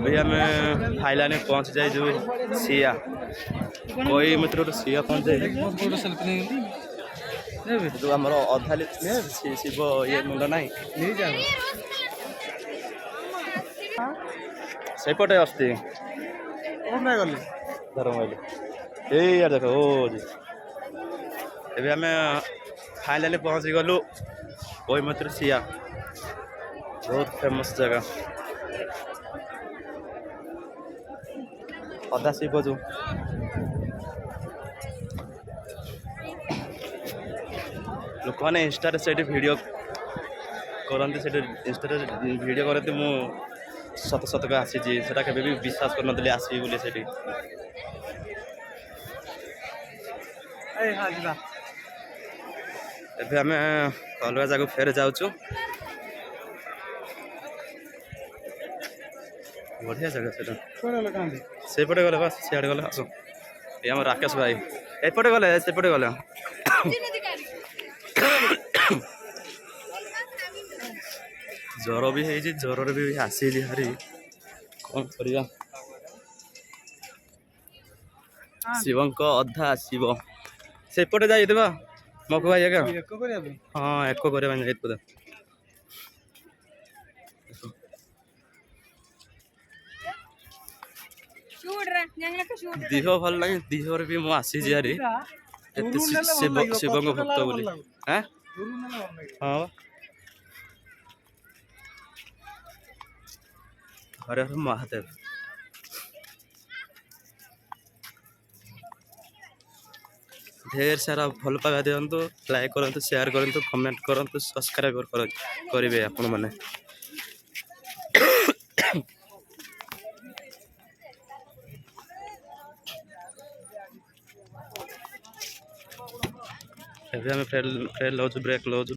अभी आम फाइलाने पहुँच जाए जो सिया कोई मित्र सिया पहुँच जाए जो आम अधा शिव ये मुंड ना सेपटे आसती धर्मैली यार देख ओ एबे आम फाइनाली पहुँची गलु कोई मित्र सिया बहुत फेमस जगह अधा शिव जो लोक मैंने इंस्टा से वीडियो करते इंस्टा वीडियो करते मु सत सतक आसी से भी विश्वास कर नी आसबी बोली से एबे आम अलग जगह फेर जाऊँ बढ़िया जगह सेपटे गले बस सियाड़े गले आस ये आम राकेश भाई एपटे गले सेपटे गले ज्वर भी है ज्वर भी आसिली हारी कौन करवा शिवंक अधा शिव सेपटे जाइए मकु भाई हाँ एको करवा दिह भल लगे दिहर भी मु आसी हारी शिवंक भक्त बोली हाँ हर हर महादेव ढेर सारा भल पागा दिंतु लाइक करूँ शेयर करूँ कमेंट करूँ सब्सक्राइब करेंगे आपण मैंने एबे हम फेर लौचु ब्रेक लौचु।